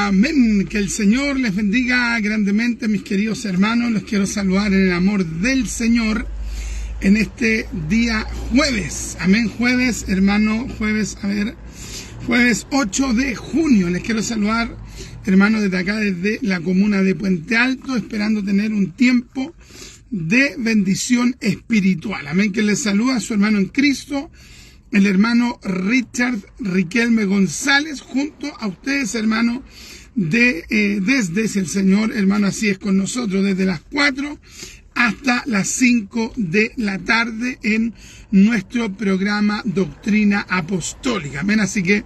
Amén. Que el Señor les bendiga grandemente, mis queridos hermanos. Los quiero saludar en el amor del Señor en este día jueves. Amén. Jueves, hermano, jueves 8 de junio. Les quiero saludar, hermanos, desde acá, desde la comuna de Puente Alto, esperando tener un tiempo de bendición espiritual. Amén. Que les saluda a su hermano en Cristo, el hermano Richard Riquelme González, junto a ustedes, hermano, desde el Señor, hermano, así es con nosotros, desde las 4 hasta las 5 de la tarde en nuestro programa Doctrina Apostólica. Amén. Así que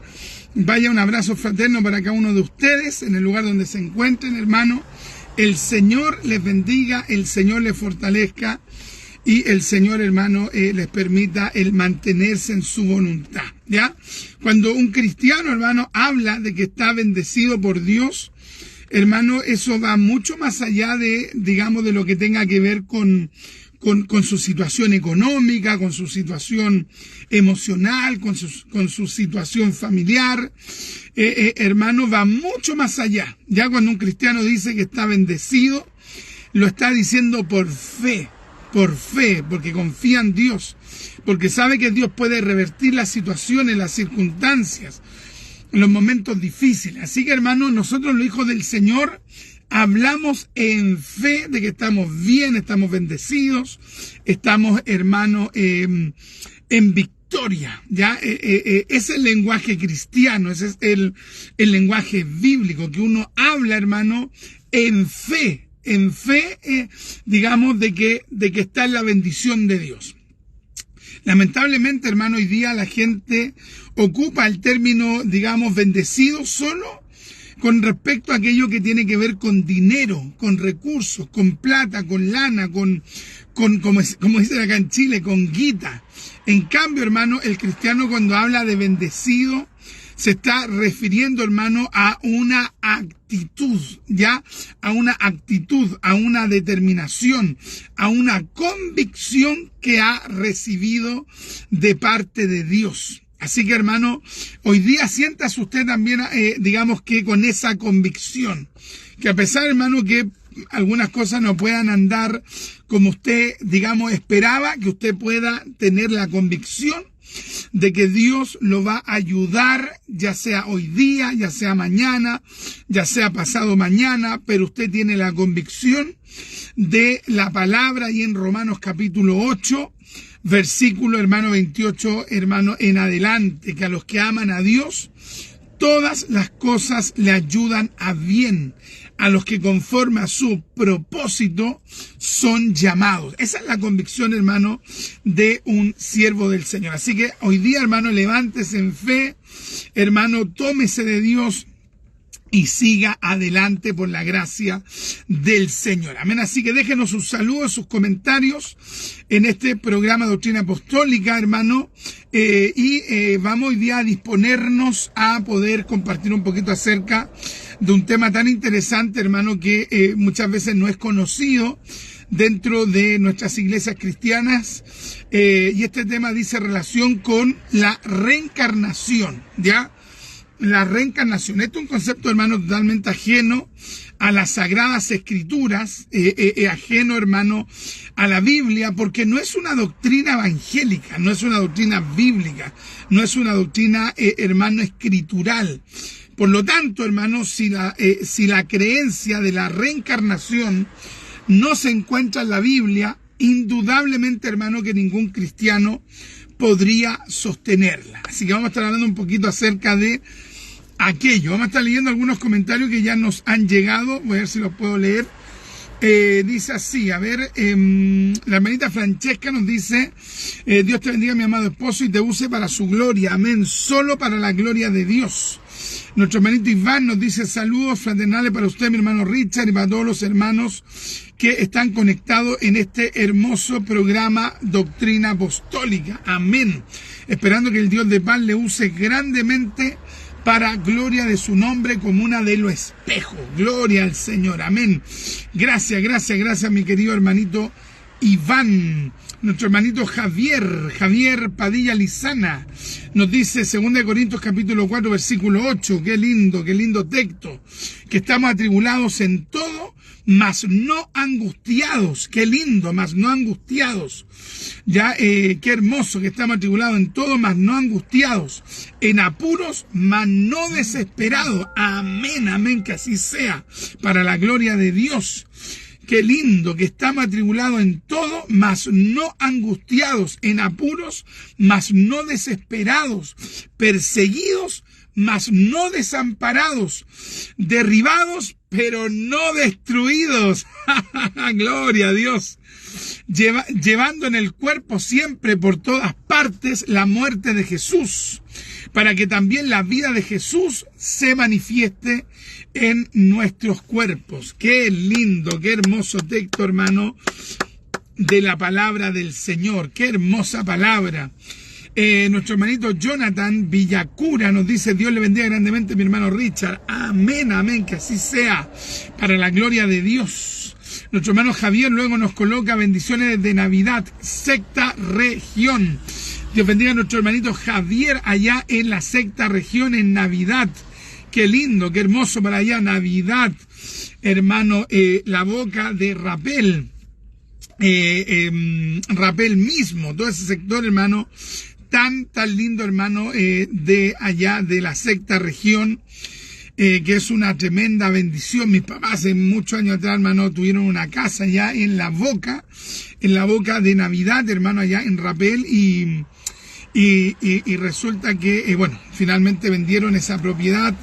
vaya un abrazo fraterno para cada uno de ustedes en el lugar donde se encuentren, hermano. El Señor les bendiga, el Señor les fortalezca y el Señor, hermano, les permita el mantenerse en su voluntad, ¿ya? Cuando un cristiano, hermano, habla de que está bendecido por Dios, hermano, eso va mucho más allá de, digamos, de lo que tenga que ver con su situación económica, con su situación emocional, con su situación familiar. Hermano, va mucho más allá. Ya cuando un cristiano dice que está bendecido, lo está diciendo por fe, porque confía en Dios, porque sabe que Dios puede revertir las situaciones, las circunstancias, los momentos difíciles. Así que, hermano, nosotros los hijos del Señor hablamos en fe de que estamos bien, estamos bendecidos, estamos, hermano, en victoria, ¿ya? Ese es el lenguaje cristiano, ese es el lenguaje bíblico, que uno habla, hermano, en fe, digamos, de que está en la bendición de Dios. Lamentablemente, hermano, hoy día la gente ocupa el término, digamos, bendecido solo con respecto a aquello que tiene que ver con dinero, con recursos, con plata, con lana, como dicen acá en Chile, con guita. En cambio, hermano, el cristiano cuando habla de bendecido se está refiriendo, hermano, a una actitud, ¿ya? A una actitud, a una determinación, a una convicción que ha recibido de parte de Dios. Así que, hermano, hoy día siéntase usted también, digamos que con esa convicción, que a pesar, hermano, que algunas cosas no puedan andar como usted, digamos, esperaba, que usted pueda tener la convicción de que Dios lo va a ayudar, ya sea hoy día, ya sea mañana, ya sea pasado mañana, pero usted tiene la convicción de la palabra y en Romanos capítulo 8, versículo, hermano, 28, hermano, en adelante, que a los que aman a Dios, todas las cosas le ayudan a bien, a los que conforme a su propósito son llamados. Esa es la convicción, hermano, de un siervo del Señor. Así que hoy día, hermano, levántese en fe, hermano, tómese de Dios y siga adelante por la gracia del Señor. Amén. Así que déjenos sus saludos, sus comentarios en este programa Doctrina Apostólica, hermano. Vamos hoy día a disponernos a poder compartir un poquito acerca de un tema tan interesante, hermano, que muchas veces no es conocido dentro de nuestras iglesias cristianas. Y este tema dice relación con la reencarnación, ¿ya? La reencarnación. Esto es un concepto, hermano, totalmente ajeno a las Sagradas Escrituras, ajeno, hermano, a la Biblia, porque no es una doctrina evangélica, no es una doctrina bíblica, no es una doctrina, hermano, escritural. Por lo tanto, hermano, si la creencia de la reencarnación no se encuentra en la Biblia, indudablemente, hermano, que ningún cristiano podría sostenerla. Así que vamos a estar hablando un poquito acerca de aquello. Vamos a estar leyendo algunos comentarios que ya nos han llegado. Voy a ver si los puedo leer. Dice así, a ver, la hermanita Francesca nos dice, Dios te bendiga, mi amado esposo, y te use para su gloria. Amén. Solo para la gloria de Dios. Nuestro hermanito Iván nos dice saludos fraternales para usted, mi hermano Richard, y para todos los hermanos que están conectados en este hermoso programa Doctrina Apostólica. Amén. Esperando que el Dios de paz le use grandemente para gloria de su nombre como una de los espejos. Gloria al Señor. Amén. Gracias, mi querido hermanito Iván, nuestro hermanito Javier Padilla Lizana, nos dice 2 Corintios capítulo 4 versículo 8, qué lindo texto, que estamos atribulados en todo, mas no angustiados, qué lindo, mas no angustiados, ya, qué hermoso que estamos atribulados en todo, mas no angustiados, en apuros, mas no desesperados, amén, que así sea, para la gloria de Dios. Qué lindo que estamos atribulados en todo, mas no angustiados, en apuros, mas no desesperados, perseguidos, mas no desamparados, derribados, pero no destruidos. Gloria a Dios. Llevando en el cuerpo siempre por todas partes la muerte de Jesús, para que también la vida de Jesús se manifieste en nuestros cuerpos. Qué lindo, qué hermoso texto, hermano, de la palabra del Señor. Qué hermosa palabra. Nuestro hermanito Jonathan Villacura nos dice: Dios le bendiga grandemente, mi hermano Richard. Amén, que así sea, para la gloria de Dios. Nuestro hermano Javier luego nos coloca bendiciones de Navidad, Sexta Región. Dios bendiga a nuestro hermanito Javier allá en la Sexta Región en Navidad. Qué lindo, qué hermoso para allá, Navidad, hermano, la boca de Rapel, Rapel mismo, todo ese sector, hermano, tan lindo, hermano, de allá de la Sexta Región, que es una tremenda bendición. Mis papás hace muchos años atrás, hermano, tuvieron una casa allá en la boca de Navidad, hermano, allá en Rapel, y resulta que, bueno, finalmente vendieron esa propiedad,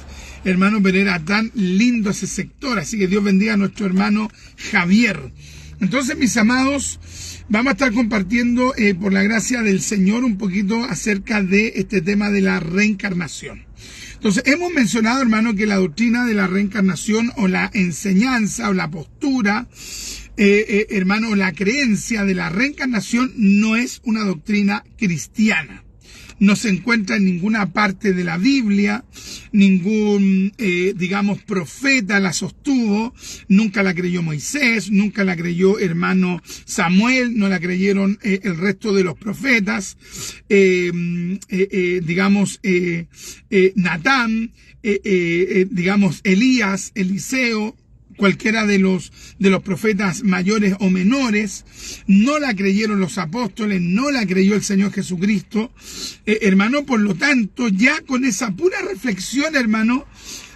hermano, pero era tan lindo ese sector. Así que Dios bendiga a nuestro hermano Javier. Entonces, mis amados, vamos a estar compartiendo por la gracia del Señor un poquito acerca de este tema de la reencarnación. Entonces, hemos mencionado, hermano, que la doctrina de la reencarnación, o la enseñanza o la postura, hermano, la creencia de la reencarnación no es una doctrina cristiana. No se encuentra en ninguna parte de la Biblia, ningún, digamos, profeta la sostuvo, nunca la creyó Moisés, nunca la creyó hermano Samuel, no la creyeron el resto de los profetas, digamos, Natán, digamos, Elías, Eliseo, cualquiera de los profetas mayores o menores, no la creyeron los apóstoles, no la creyó el Señor Jesucristo, hermano. Por lo tanto, ya con esa pura reflexión, hermano,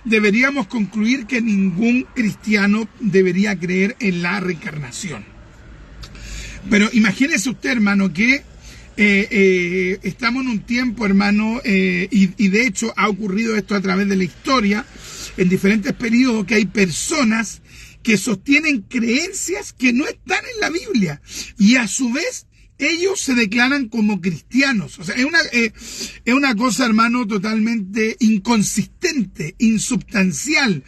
deberíamos concluir que ningún cristiano debería creer en la reencarnación. Pero imagínese usted, hermano, que estamos en un tiempo, hermano, y de hecho ha ocurrido esto a través de la historia, en diferentes periodos, que hay personas que sostienen creencias que no están en la Biblia, y a su vez ellos se declaran como cristianos. O sea, es una cosa, hermano, totalmente inconsistente, insubstancial,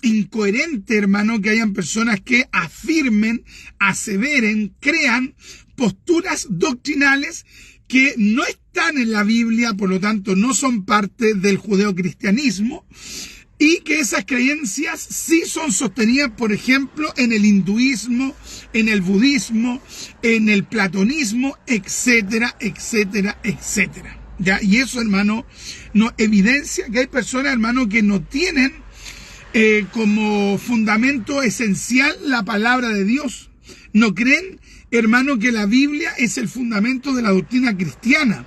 incoherente, hermano, que hayan personas que afirmen, aseveren, crean posturas doctrinales que no están en la Biblia, por lo tanto no son parte del judeocristianismo, y que esas creencias sí son sostenidas, por ejemplo, en el hinduismo, en el budismo, en el platonismo, etcétera, etcétera, etcétera. ¿Ya? Y eso, hermano, nos evidencia que hay personas, hermano, que no tienen como fundamento esencial la palabra de Dios. No creen, hermano, que la Biblia es el fundamento de la doctrina cristiana.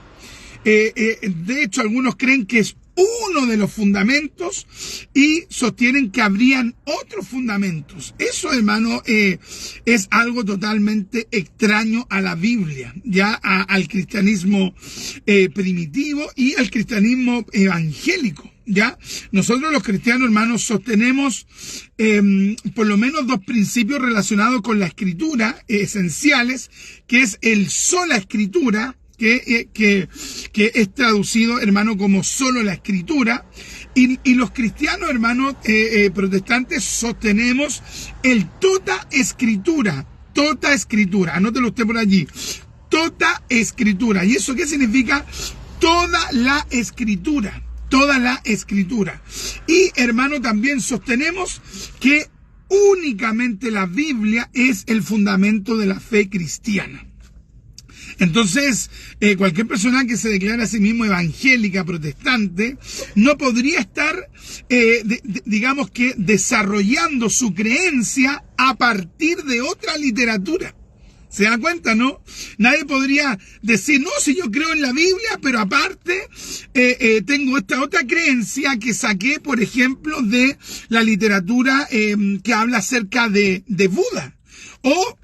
De hecho, algunos creen que es uno de los fundamentos y sostienen que habrían otros fundamentos. Eso, hermano, es algo totalmente extraño a la Biblia, ya al cristianismo primitivo y al cristianismo evangélico. ¿Ya? Nosotros los cristianos, hermanos, sostenemos por lo menos dos principios relacionados con la escritura esenciales, que es el sola escritura, que es traducido, hermano, como solo la escritura, y los cristianos, hermanos, protestantes, sostenemos el tota escritura, anótelo usted por allí, tota escritura. ¿Y eso qué significa? Toda la escritura. Y, hermano, también sostenemos que únicamente la Biblia es el fundamento de la fe cristiana. Entonces, cualquier persona que se declara a sí mismo evangélica, protestante, no podría estar, digamos que, desarrollando su creencia a partir de otra literatura. ¿Se da cuenta, no? Nadie podría decir, no, si yo creo en la Biblia, pero aparte tengo esta otra creencia que saqué, por ejemplo, de la literatura que habla acerca de Buda. O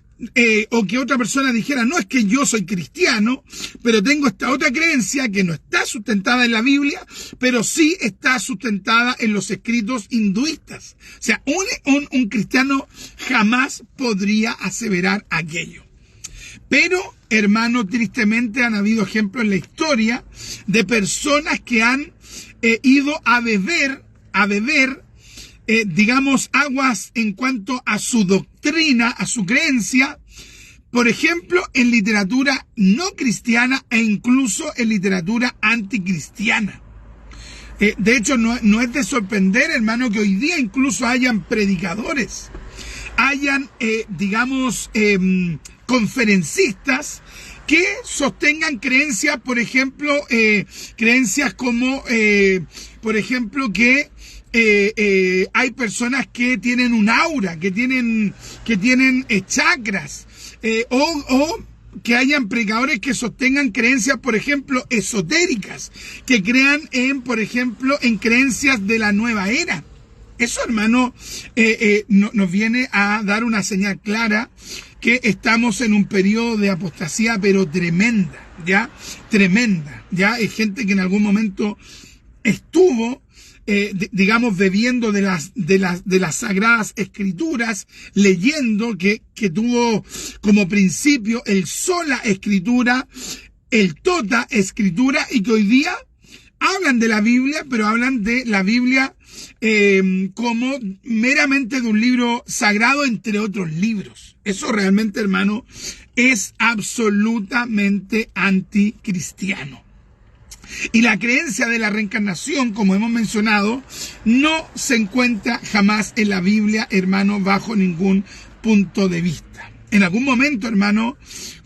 que otra persona dijera, no, es que yo soy cristiano, pero tengo esta otra creencia que no está sustentada en la Biblia, pero sí está sustentada en los escritos hinduistas. O sea, un cristiano jamás podría aseverar aquello. Pero, hermano, tristemente han habido ejemplos en la historia de personas que han ido a beber, digamos, aguas en cuanto a su doctrina, a su creencia, por ejemplo, en literatura no cristiana e incluso en literatura anticristiana. De hecho, no es de sorprender, hermano, que hoy día incluso hayan predicadores, hayan, conferencistas que sostengan creencias, por ejemplo, creencias como, por ejemplo, que hay personas que tienen un aura, que tienen chakras, o que hayan predicadores que sostengan creencias, por ejemplo, esotéricas, que crean por ejemplo, en creencias de la nueva era. Eso, hermano, nos viene a dar una señal clara que estamos en un periodo de apostasía, pero tremenda, ¿ya? Tremenda, ¿ya? Hay gente que en algún momento estuvo, digamos, bebiendo de las sagradas escrituras, leyendo que tuvo como principio el sola escritura, el tota escritura, y que hoy día hablan de la Biblia, pero hablan de la Biblia como meramente de un libro sagrado entre otros libros. Eso realmente, hermano, es absolutamente anticristiano. Y la creencia de la reencarnación, como hemos mencionado, no se encuentra jamás en la Biblia, hermano, bajo ningún punto de vista. En algún momento, hermano,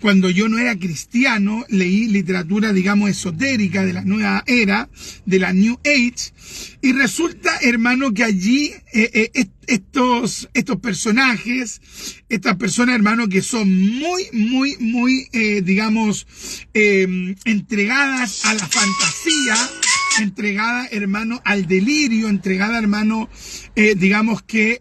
cuando yo no era cristiano, leí literatura, digamos, esotérica de la nueva era, de la New Age, y resulta, hermano, que allí estos personajes, estas personas, hermano, que son muy, digamos, entregadas a la fantasía, entregada, hermano, al delirio, entregada, hermano, digamos que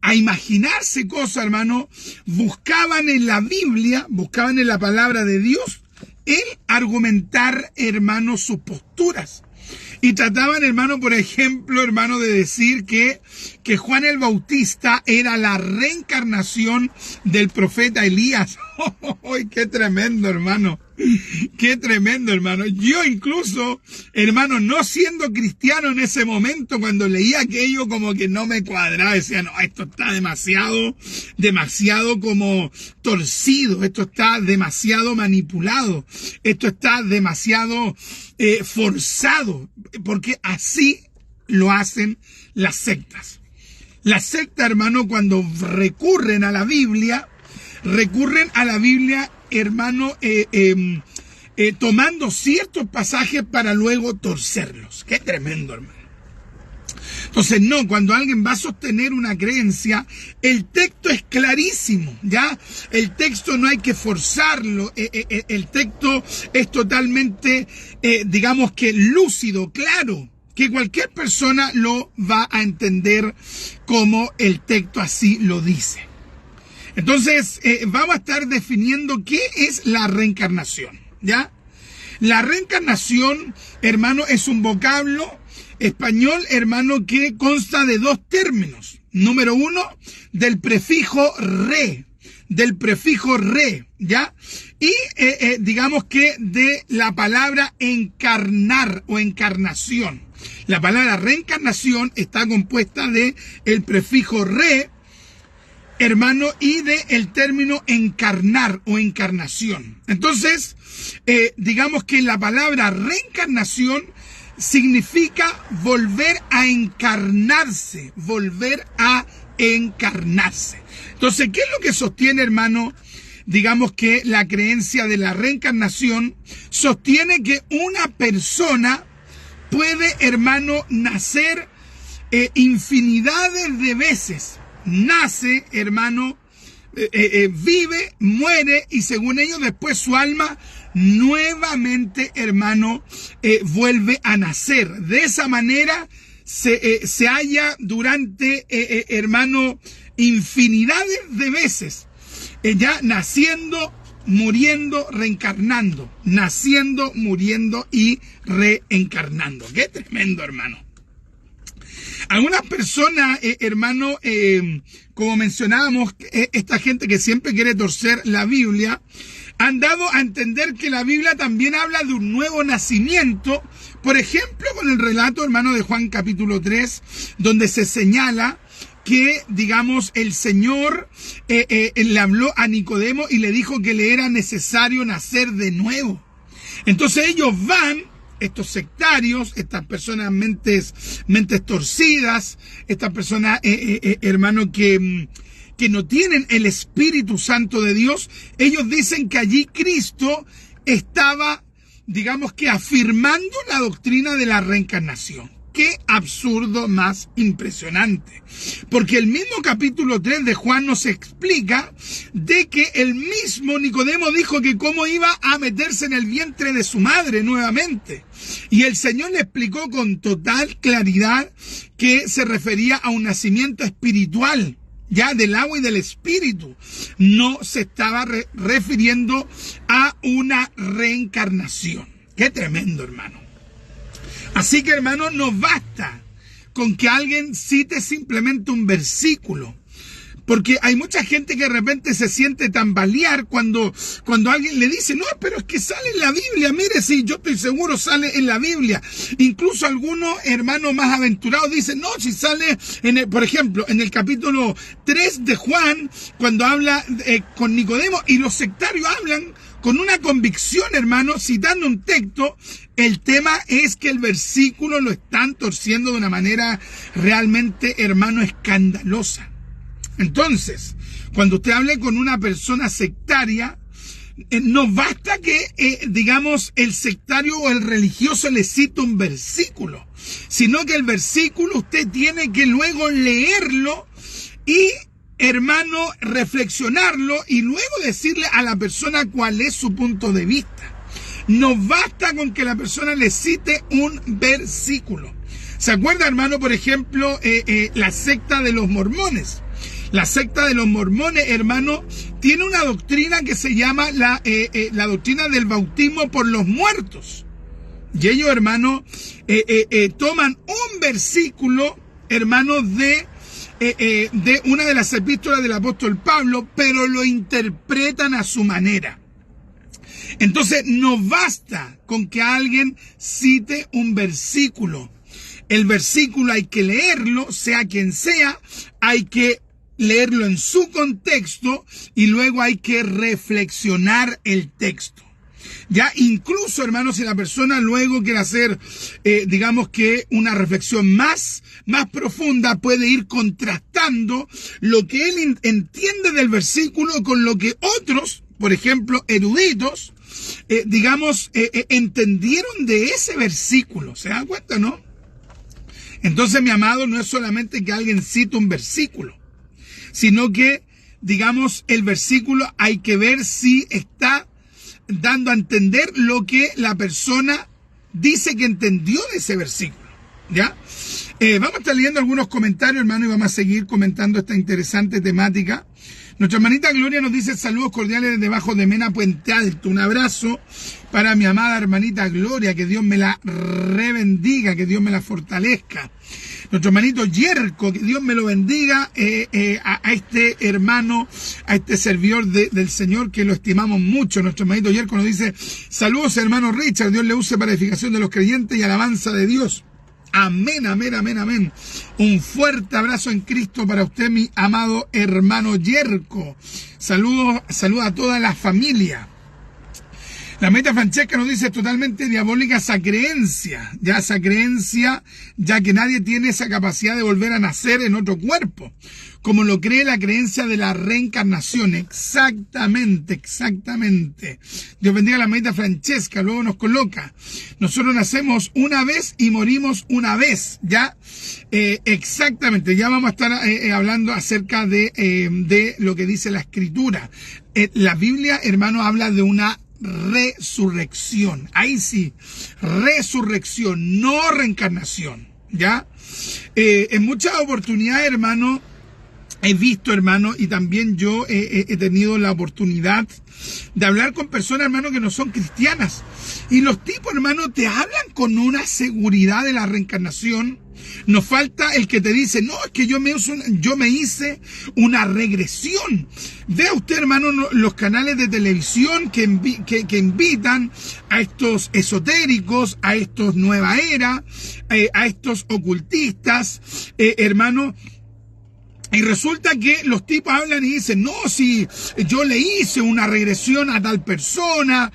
a imaginarse cosas, hermano, buscaban en la Biblia, buscaban en la palabra de Dios el argumentar, hermano, sus posturas. Y trataban, hermano, por ejemplo, hermano, de decir que Juan el Bautista era la reencarnación del profeta Elías. ¡Oh, qué tremendo, hermano! ¡Qué tremendo, hermano! Yo incluso, hermano, no siendo cristiano en ese momento, cuando leía aquello, como que no me cuadraba, decía, no, esto está demasiado como torcido, esto está demasiado manipulado, esto está demasiado forzado, porque así lo hacen las sectas. Las sectas, hermano, cuando recurren a la Biblia, hermano, tomando ciertos pasajes para luego torcerlos. Qué tremendo, hermano. Entonces, no, cuando alguien va a sostener una creencia, el texto es clarísimo, ¿ya? El texto no hay que forzarlo, el texto es totalmente, digamos que lúcido, claro, que cualquier persona lo va a entender como el texto así lo dice. Entonces, vamos a estar definiendo qué es la reencarnación, ¿ya? La reencarnación, hermano, es un vocablo español, hermano, que consta de dos términos. Número uno, del prefijo re, ¿ya? Y digamos que de la palabra encarnar o encarnación. La palabra reencarnación está compuesta de el prefijo re, hermano, y de el término encarnar o encarnación. Entonces, digamos que la palabra reencarnación significa volver a encarnarse, volver a encarnarse. Entonces, ¿qué es lo que sostiene, hermano? Digamos que la creencia de la reencarnación sostiene que una persona puede, hermano, nacer infinidades de veces. Nace, hermano, vive, muere y según ellos después su alma nuevamente, hermano, vuelve a nacer. De esa manera se halla durante, hermano, infinidades de veces, ya naciendo, muriendo, reencarnando, naciendo, muriendo y reencarnando. Qué tremendo, hermano. Algunas personas, hermano, como mencionábamos, esta gente que siempre quiere torcer la Biblia, han dado a entender que la Biblia también habla de un nuevo nacimiento, por ejemplo, con el relato, hermano, de Juan capítulo 3, donde se señala que, digamos, el Señor le habló a Nicodemo y le dijo que le era necesario nacer de nuevo. Entonces ellos van, estos sectarios, estas personas mentes torcidas, estas personas, hermano, que no tienen el Espíritu Santo de Dios, ellos dicen que allí Cristo estaba, digamos que afirmando la doctrina de la reencarnación. Qué absurdo más impresionante. Porque el mismo capítulo 3 de Juan nos explica de que el mismo Nicodemo dijo que cómo iba a meterse en el vientre de su madre nuevamente. Y el Señor le explicó con total claridad que se refería a un nacimiento espiritual, ya del agua y del espíritu. No se estaba refiriendo a una reencarnación. Qué tremendo, hermano. Así que, hermano, no basta con que alguien cite simplemente un versículo. Porque hay mucha gente que de repente se siente tambalear cuando alguien le dice, no, pero es que sale en la Biblia. Mire, sí, yo estoy seguro sale en la Biblia. Incluso algunos hermanos más aventurados dicen, no, si sale, por ejemplo, en el capítulo 3 de Juan, cuando habla con Nicodemo, y los sectarios hablan con una convicción, hermano, citando un texto. El tema es que el versículo lo están torciendo de una manera realmente, hermano, escandalosa. Entonces, cuando usted hable con una persona sectaria, no basta que, digamos, el sectario o el religioso le cite un versículo, sino que el versículo usted tiene que luego leerlo y, hermano, reflexionarlo y luego decirle a la persona cuál es su punto de vista. No basta con que la persona le cite un versículo. ¿Se acuerda, hermano, por ejemplo, la secta de los mormones? La secta de los mormones, hermano, tiene una doctrina que se llama la doctrina del bautismo por los muertos. Y ellos, hermano, toman un versículo, hermano, de una de las epístolas del apóstol Pablo, pero lo interpretan a su manera. Entonces, no basta con que alguien cite un versículo. El versículo hay que leerlo, sea quien sea, hay que leerlo en su contexto y luego hay que reflexionar el texto. Ya incluso, hermanos, si la persona luego quiere hacer, digamos que una reflexión más profunda, puede ir contrastando lo que él entiende del versículo con lo que otros, por ejemplo, eruditos, entendieron de ese versículo. ¿Se dan cuenta, no? Entonces, mi amado, no es solamente que alguien cite un versículo, sino que, digamos, el versículo hay que ver si está dando a entender lo que la persona dice que entendió de ese versículo, ¿ya? Vamos a estar leyendo algunos comentarios, hermano, y vamos a seguir comentando esta interesante temática. Nuestra hermanita Gloria nos dice saludos cordiales desde debajo de Mena, Puente Alto. Un abrazo para mi amada hermanita Gloria, que Dios me la rebendiga, que Dios me la fortalezca. Nuestro hermanito Yerko, que Dios me lo bendiga, a este hermano, a este servidor del Señor, que lo estimamos mucho. Nuestro hermanito Yerko nos dice, saludos hermano Richard, Dios le use para edificación de los creyentes y alabanza de Dios. Amén, amén, amén, amén. Un fuerte abrazo en Cristo para usted, mi amado hermano Yerko. Saludos a toda la familia. La Mamita Francesca nos dice totalmente diabólica esa creencia, ya que nadie tiene esa capacidad de volver a nacer en otro cuerpo, como lo cree la creencia de la reencarnación. Exactamente. Dios bendiga a la Mamita Francesca. Luego nos coloca: nosotros nacemos una vez y morimos una vez, ¿ya? Exactamente, ya vamos a estar hablando acerca de lo que dice la Escritura. La Biblia, hermano, habla de una resurrección. Ahí sí, resurrección, no reencarnación, ¿ya? En muchas oportunidades, hermano, he visto, hermano, y también yo he tenido la oportunidad de hablar con personas, hermano, que no son cristianas. Y los tipos, hermano, te hablan con una seguridad de la reencarnación. Nos falta el que te dice: no, es que yo me hice una regresión. Vea usted, hermano, los canales de televisión que invitan a estos esotéricos, a estos nueva era, a estos ocultistas, hermano. Y resulta que los tipos hablan y dicen: no, si yo le hice una regresión a tal persona,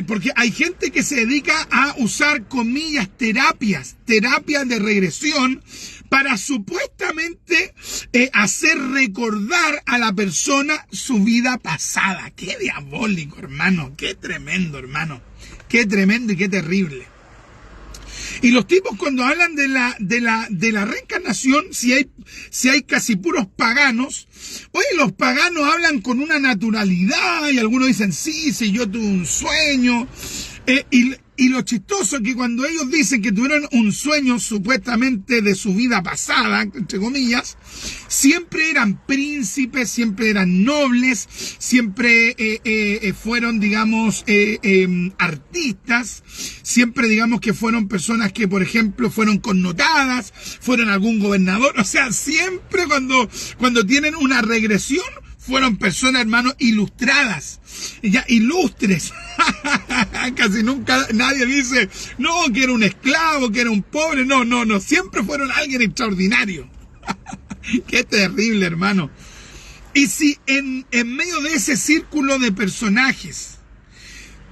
porque hay gente que se dedica a usar, comillas, terapias de regresión para supuestamente hacer recordar a la persona su vida pasada. Qué diabólico, hermano, qué tremendo, hermano, qué tremendo y qué terrible. Y los tipos, cuando hablan de la reencarnación, si hay casi puros paganos, oye, los paganos hablan con una naturalidad, y algunos dicen: sí, yo tuve un sueño, y lo chistoso es que cuando ellos dicen que tuvieron un sueño supuestamente de su vida pasada, entre comillas, siempre eran príncipes, siempre eran nobles, siempre fueron, digamos, artistas, siempre, digamos, que fueron personas que, por ejemplo, fueron connotadas, fueron algún gobernador. O sea, siempre cuando tienen una regresión, fueron personas, hermanos, ilustradas, ya ilustres. Casi nunca nadie dice: no, que era un esclavo, que era un pobre. No, siempre fueron alguien extraordinario. Qué terrible, hermano. Y si en medio de ese círculo de personajes,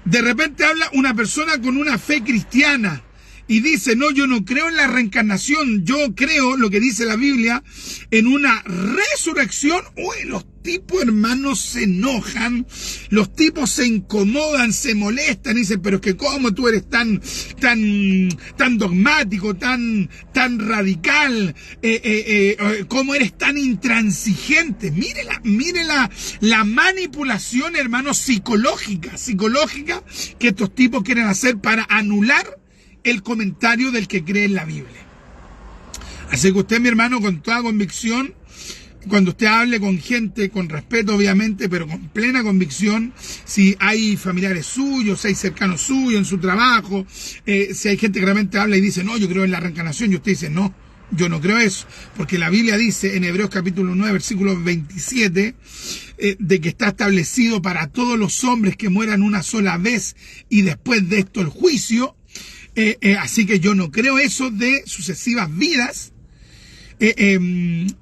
de repente habla una persona con una fe cristiana y dice: no, yo no creo en la reencarnación, yo creo, lo que dice la Biblia, en una resurrección. Uy, los tipos, hermanos, se enojan, los tipos se incomodan, se molestan, y dicen: pero es que cómo tú eres tan dogmático, tan radical, cómo eres tan intransigente. Mire la manipulación, hermano, psicológica que estos tipos quieren hacer para anular el comentario del que cree en la Biblia. Así que usted, mi hermano, con toda convicción, cuando usted hable con gente, con respeto obviamente, pero con plena convicción, si hay familiares suyos, si hay cercanos suyos en su trabajo, si hay gente que realmente habla y dice: no, yo creo en la reencarnación, y usted dice: no, yo no creo eso, porque la Biblia dice en Hebreos capítulo 9, versículo 27, de que está establecido para todos los hombres que mueran una sola vez y después de esto el juicio. Así que yo no creo eso de sucesivas vidas.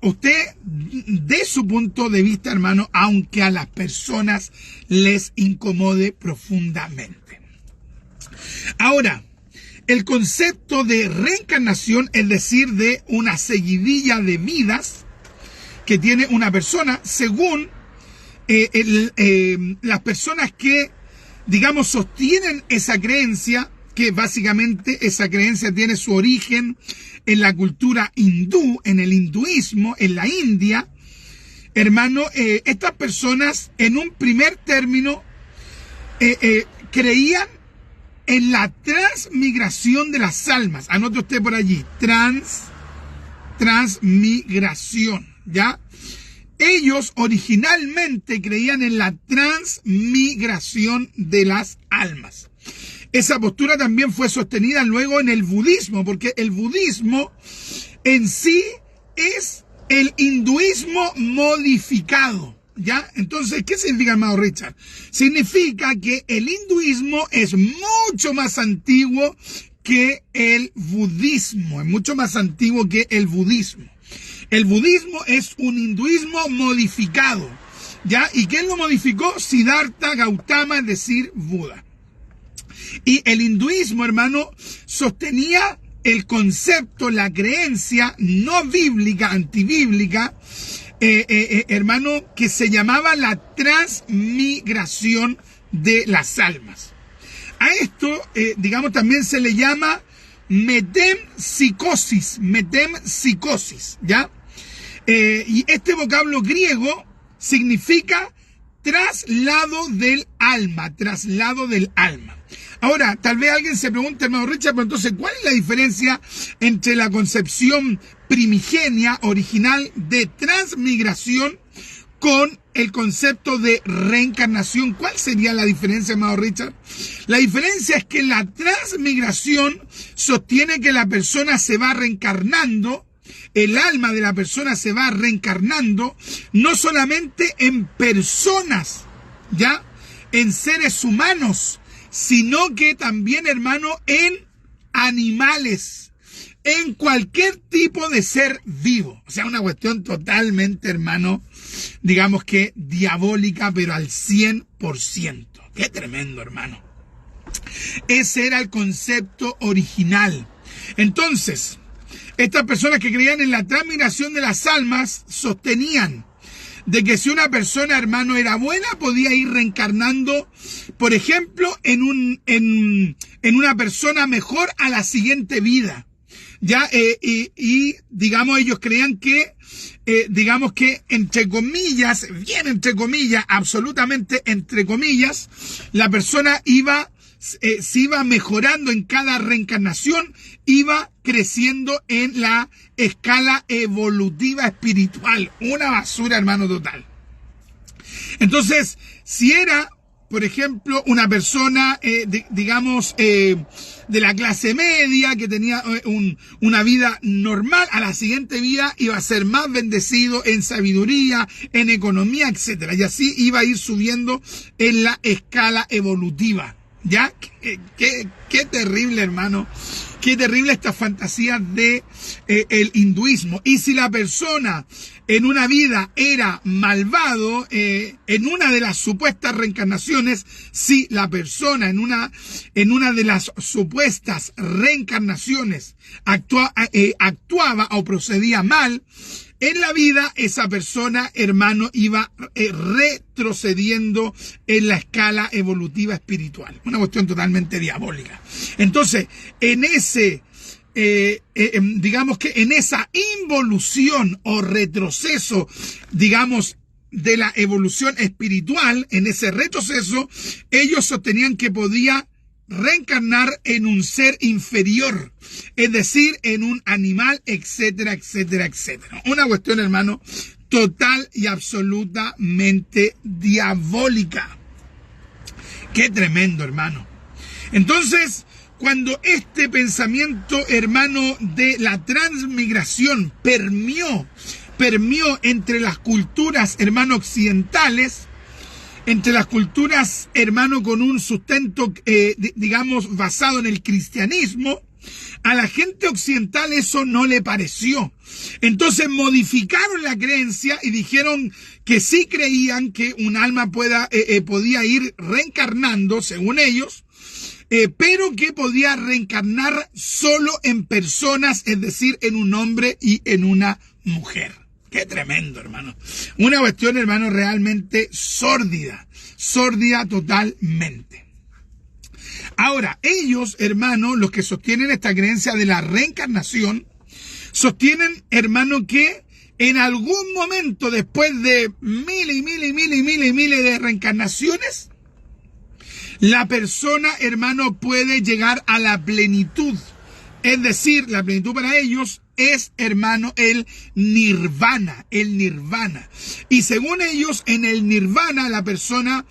Usted dé su punto de vista, hermano, aunque a las personas les incomode profundamente. Ahora, el concepto de reencarnación, es decir, de una seguidilla de vidas que tiene una persona, según las personas que, digamos, sostienen esa creencia, que básicamente esa creencia tiene su origen en la cultura hindú, en el hinduismo, en la India. Hermano, estas personas en un primer término creían en la transmigración de las almas. Anote usted por allí: transmigración, ¿ya? Ellos originalmente creían en la transmigración de las almas. Esa postura también fue sostenida luego en el budismo, porque el budismo en sí es el hinduismo modificado, ¿ya? Entonces, ¿qué significa, hermano Richard? Significa que el hinduismo es mucho más antiguo que el budismo, es mucho más antiguo que el budismo. El budismo es un hinduismo modificado. ¿Ya? ¿Y quién lo modificó? Siddhartha Gautama, es decir, Buda. Y el hinduismo, hermano, sostenía el concepto, la creencia no bíblica, antibíblica, hermano, que se llamaba la transmigración de las almas. A esto, digamos, también se le llama metempsicosis, ¿ya? Y este vocablo griego significa traslado del alma. Ahora, tal vez alguien se pregunte, hermano Richard, pero entonces, ¿cuál es la diferencia entre la concepción primigenia, original, de transmigración con el concepto de reencarnación? ¿Cuál sería la diferencia, hermano Richard? La diferencia es que la transmigración sostiene que la persona se va reencarnando, el alma de la persona se va reencarnando, no solamente en personas, ¿ya? En seres humanos, sino que también, hermano, en animales, en cualquier tipo de ser vivo. O sea, una cuestión totalmente, hermano, digamos que diabólica, pero al 100%. Qué tremendo, hermano. Ese era el concepto original. Entonces, estas personas que creían en la transmigración de las almas sostenían de que si una persona, hermano, era buena, podía ir reencarnando, por ejemplo, en una persona mejor a la siguiente vida. Ya, y digamos, ellos creían que, digamos que, entre comillas, bien entre comillas, absolutamente entre comillas, la persona se iba mejorando en cada reencarnación, iba creciendo en la escala evolutiva espiritual. Una basura, hermano, total. Entonces, si era, por ejemplo, una persona, digamos, de la clase media, que tenía una vida normal, a la siguiente vida iba a ser más bendecido en sabiduría, en economía, etcétera. Y así iba a ir subiendo en la escala evolutiva. ¿Ya? Qué terrible, hermano. Qué terrible esta fantasía de el hinduismo. Y si la persona en una vida era malvado, en una de las supuestas reencarnaciones, si la persona en una de las supuestas reencarnaciones actuaba o procedía mal, en la vida esa persona, hermano, iba retrocediendo en la escala evolutiva espiritual. Una cuestión totalmente diabólica. Entonces, en ese, digamos que en esa involución o retroceso, digamos, de la evolución espiritual, en ese retroceso, ellos sostenían que podía reencarnar en un ser inferior, es decir, en un animal, etcétera, etcétera, etcétera. Una cuestión, hermano, total y absolutamente diabólica. Qué tremendo, hermano. Entonces, cuando este pensamiento, hermano, de la transmigración permeó entre las culturas, hermano, occidentales, entre las culturas, hermano, con un sustento, digamos, basado en el cristianismo, a la gente occidental eso no le pareció. Entonces modificaron la creencia y dijeron que sí creían que un alma podía ir reencarnando, según ellos, pero que podía reencarnar solo en personas, es decir, en un hombre y en una mujer. Qué tremendo, hermano. Una cuestión, hermano, realmente sórdida totalmente. Ahora, ellos, hermano, los que sostienen esta creencia de la reencarnación, sostienen, hermano, que en algún momento, después de miles de reencarnaciones, la persona, hermano, puede llegar a la plenitud. Es decir, la plenitud para ellos es, hermano, el nirvana. Y según ellos, en el nirvana, la persona,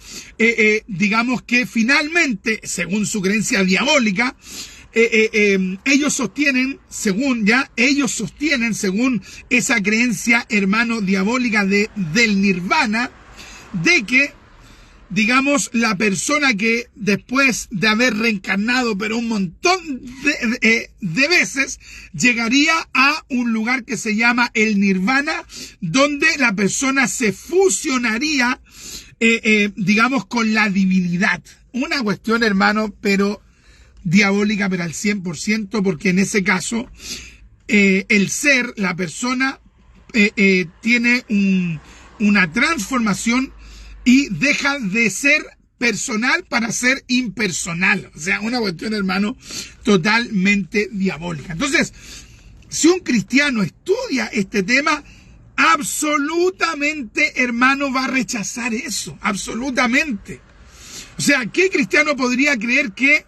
digamos que finalmente, según su creencia diabólica, ellos sostienen, según esa creencia, hermano, diabólica del nirvana, de digamos, la persona que después de haber reencarnado, pero un montón de veces, llegaría a un lugar que se llama el nirvana, donde la persona se fusionaría, digamos, con la divinidad. Una cuestión, hermano, pero diabólica, pero al 100%, porque en ese caso, el ser, la persona, tiene una transformación y deja de ser personal para ser impersonal. O sea, una cuestión, hermano, totalmente diabólica. Entonces, si un cristiano estudia este tema, absolutamente, hermano, va a rechazar eso. Absolutamente. O sea, ¿qué cristiano podría creer que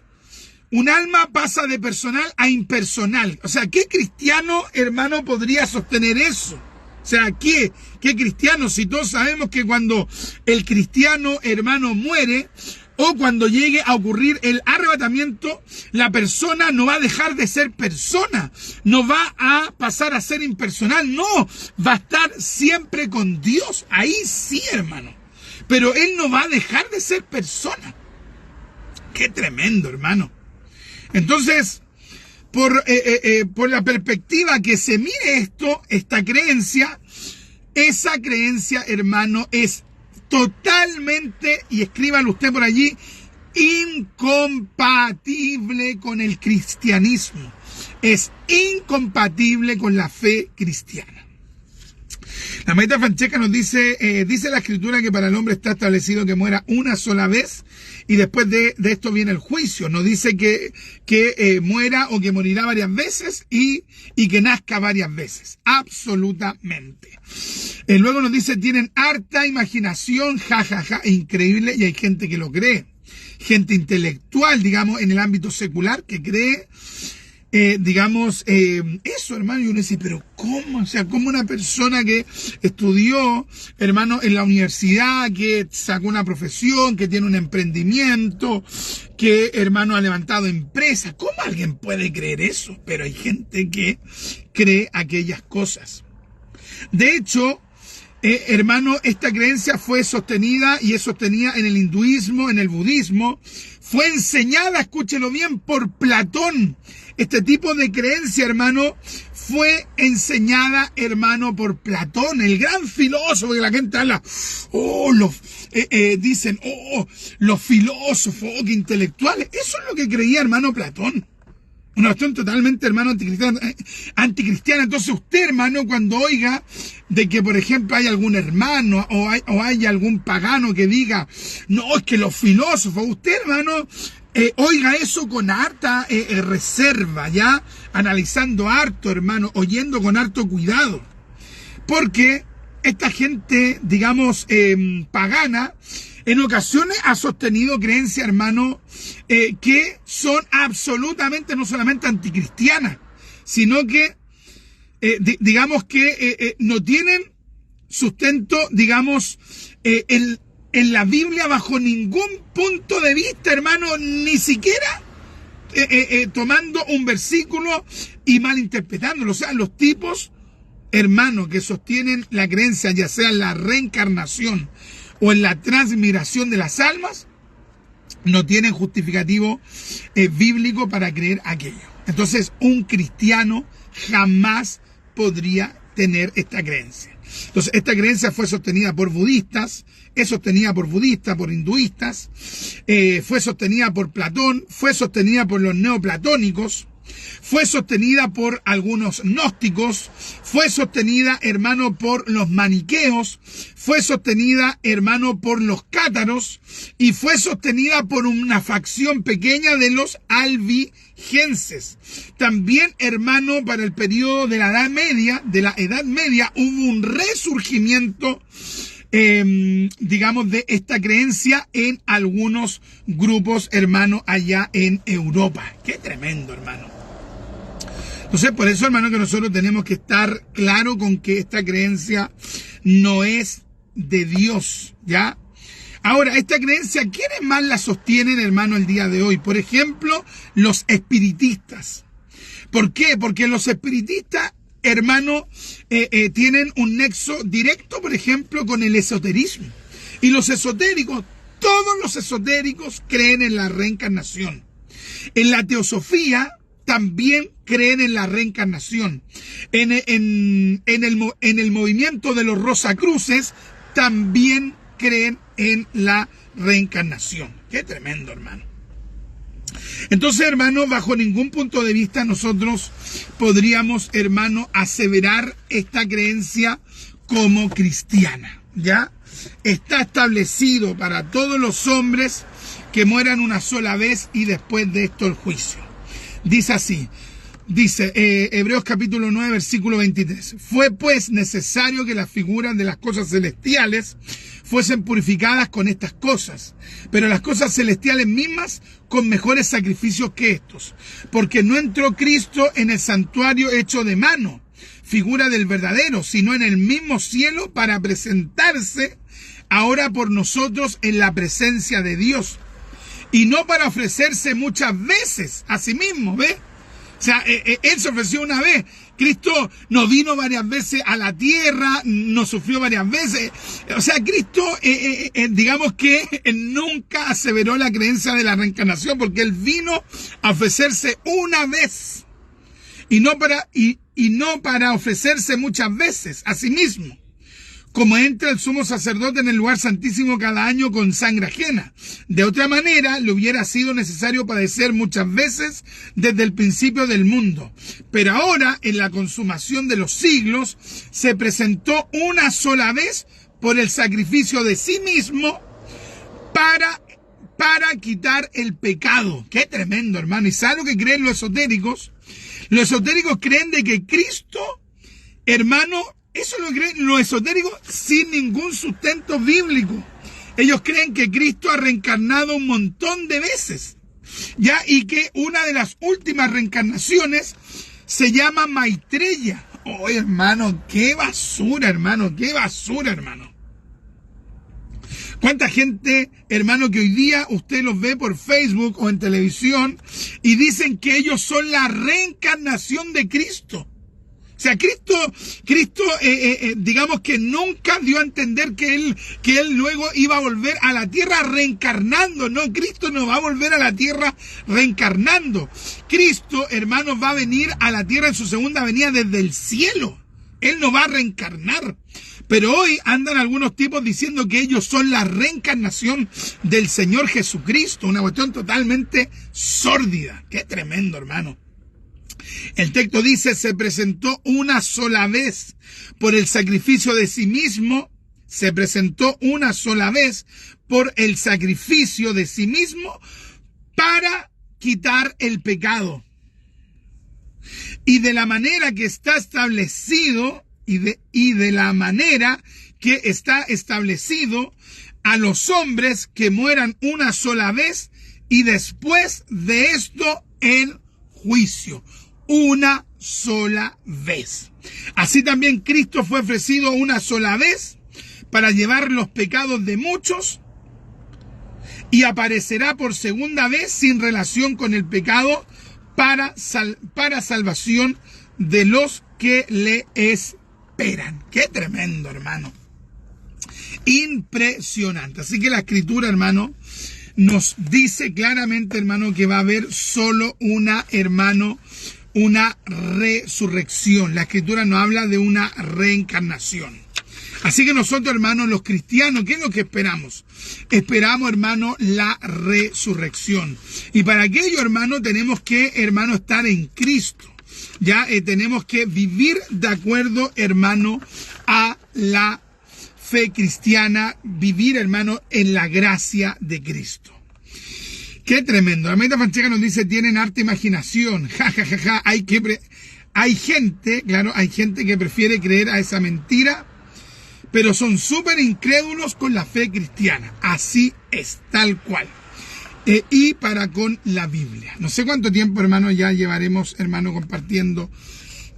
un alma pasa de personal a impersonal? O sea, ¿qué cristiano, hermano, podría sostener eso? O sea, ¿qué cristiano? Si todos sabemos que cuando el cristiano, hermano, muere, o cuando llegue a ocurrir el arrebatamiento, la persona no va a dejar de ser persona, no va a pasar a ser impersonal, no, va a estar siempre con Dios, ahí sí, hermano, pero él no va a dejar de ser persona. Qué tremendo, hermano. Entonces, por la perspectiva que se mire esto, esta creencia, esa creencia, hermano, es totalmente, y escríbalo usted por allí, incompatible con el cristianismo. Es incompatible con la fe cristiana. La maestra Francesca nos dice, dice la Escritura que para el hombre está establecido que muera una sola vez y después de esto viene el juicio. No dice que muera o que morirá varias veces y que nazca varias veces. Absolutamente. Luego nos dice, tienen harta imaginación, jajaja, increíble, y hay gente que lo cree. Gente intelectual, digamos, en el ámbito secular que cree, digamos, eso, hermano. Y uno dice, pero ¿cómo? O sea, ¿cómo una persona que estudió, hermano, en la universidad, que sacó una profesión, que tiene un emprendimiento, que, hermano, ha levantado empresas, ¿cómo alguien puede creer eso? Pero hay gente que cree aquellas cosas. De hecho, hermano, esta creencia fue sostenida y es sostenida en el hinduismo, en el budismo. Fue enseñada, escúchelo bien, por Platón. Este tipo de creencia, hermano, fue enseñada, hermano, por Platón, el gran filósofo, que la gente habla, dicen, los filósofos, que intelectuales. Eso es lo que creía, hermano, Platón. Una cuestión totalmente, hermano, anticristiana. Entonces usted, hermano, cuando oiga de que, por ejemplo, hay algún hermano o hay algún pagano que diga, no, es que los filósofos, usted, hermano, oiga eso con harta reserva, ¿ya? Analizando harto, hermano, oyendo con harto cuidado. Porque esta gente, digamos, pagana, en ocasiones ha sostenido creencias, hermano, que son absolutamente no solamente anticristianas, sino que, digamos que no tienen sustento, digamos, en la Biblia bajo ningún punto de vista, hermano, ni siquiera tomando un versículo y malinterpretándolo. O sea, los tipos, hermano, que sostienen la creencia, ya sea en la reencarnación o en la transmigración de las almas, no tienen justificativo bíblico para creer aquello. Entonces, un cristiano jamás podría tener esta creencia. Entonces, esta creencia fue sostenida por budistas, es sostenida por budistas, por hinduistas, fue sostenida por Platón, fue sostenida por los neoplatónicos, fue sostenida por algunos gnósticos, fue sostenida, hermano, por los maniqueos, fue sostenida, hermano, por los cátaros y fue sostenida por una facción pequeña de los albigenses. También, hermano, para el periodo de la Edad Media, hubo un resurgimiento, digamos, de esta creencia en algunos grupos, hermano, allá en Europa. Qué tremendo, hermano. Entonces, por eso, hermano, que nosotros tenemos que estar claro con que esta creencia no es de Dios, ¿ya? Ahora, esta creencia, ¿quiénes más la sostienen, hermano, el día de hoy? Por ejemplo, los espiritistas. ¿Por qué? Porque los espiritistas, hermano, tienen un nexo directo, por ejemplo, con el esoterismo. Y los esotéricos, Todos los esotéricos creen en la reencarnación. En la teosofía también creen en la reencarnación. En el movimiento de los Rosacruces también creen en la reencarnación. Qué tremendo, hermano. Entonces, hermano, bajo ningún punto de vista nosotros podríamos, hermano, aseverar esta creencia como cristiana, ¿ya? Está establecido para todos los hombres que mueran una sola vez y después de esto el juicio. Dice así, Hebreos capítulo 9, versículo 23. Fue pues necesario que las figuras de las cosas celestiales fuesen purificadas con estas cosas, pero las cosas celestiales mismas con mejores sacrificios que estos, porque no entró Cristo en el santuario hecho de mano, figura del verdadero, sino en el mismo cielo para presentarse ahora por nosotros en la presencia de Dios, y no para ofrecerse muchas veces a sí mismo, ¿ves? O sea, Él se ofreció una vez. Cristo no vino varias veces a la tierra, no sufrió varias veces. O sea, Cristo, digamos que nunca aseveró la creencia de la reencarnación, porque Él vino a ofrecerse una vez. Y no para ofrecerse muchas veces a sí mismo. Como entra el sumo sacerdote en el lugar santísimo cada año con sangre ajena. De otra manera, le hubiera sido necesario padecer muchas veces desde el principio del mundo. Pero ahora, en la consumación de los siglos, se presentó una sola vez por el sacrificio de sí mismo para quitar el pecado. Qué tremendo, hermano. ¿Y sabe lo que creen los esotéricos? Los esotéricos creen de que Cristo, hermano, eso lo creen los esotéricos sin ningún sustento bíblico. Ellos creen que Cristo ha reencarnado un montón de veces, ¿ya? Y que una de las últimas reencarnaciones se llama Maitreya. Oh, hermano, qué basura, hermano, qué basura, hermano. ¿Cuánta gente, hermano, que hoy día usted los ve por Facebook o en televisión y dicen que ellos son la reencarnación de Cristo? O sea, Cristo, digamos que nunca dio a entender que él luego iba a volver a la tierra reencarnando. No, Cristo no va a volver a la tierra reencarnando. Cristo, hermanos, va a venir a la tierra en su segunda venida desde el cielo. Él no va a reencarnar. Pero hoy andan algunos tipos diciendo que ellos son la reencarnación del Señor Jesucristo. Una cuestión totalmente sórdida. Qué tremendo, hermano. El texto dice, se presentó una sola vez por el sacrificio de sí mismo, se presentó una sola vez por el sacrificio de sí mismo para quitar el pecado. Y de la manera que está establecido, y de la manera que está establecido a los hombres que mueran una sola vez y después de esto el juicio. Una sola vez. Así también Cristo fue ofrecido una sola vez para llevar los pecados de muchos y aparecerá por segunda vez sin relación con el pecado para salvación de los que le esperan. Qué tremendo, hermano. Impresionante. Así que la Escritura, hermano, nos dice claramente, hermano, que va a haber solo una resurrección. La Escritura nos habla de una reencarnación. Así que nosotros, hermanos, los cristianos, ¿qué es lo que esperamos? Esperamos, hermano, la resurrección. Y para aquello, hermano, tenemos que, hermano, estar en Cristo. Ya tenemos que vivir de acuerdo, hermano, a la fe cristiana, vivir, hermano, en la gracia de Cristo. Qué tremendo. La Hermanita Francesca nos dice, tienen harta imaginación. Ja, ja, ja, ja. Hay gente, claro, hay gente que prefiere creer a esa mentira, pero son súper incrédulos con la fe cristiana. Así es, tal cual. Y para con la Biblia. No sé cuánto tiempo, hermano, ya llevaremos, hermano, compartiendo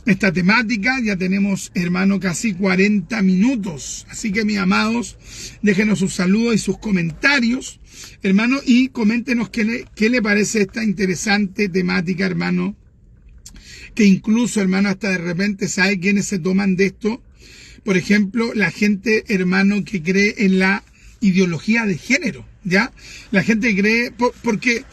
esta temática. Ya tenemos, hermano, casi 40 minutos. Así que, mis amados, déjenos sus saludos y sus comentarios, hermano, y coméntenos qué le parece esta interesante temática, hermano, que incluso, hermano, hasta de repente sabe quiénes se toman de esto. Por ejemplo, la gente, hermano, que cree en la ideología de género, ¿ya? La gente cree, porque,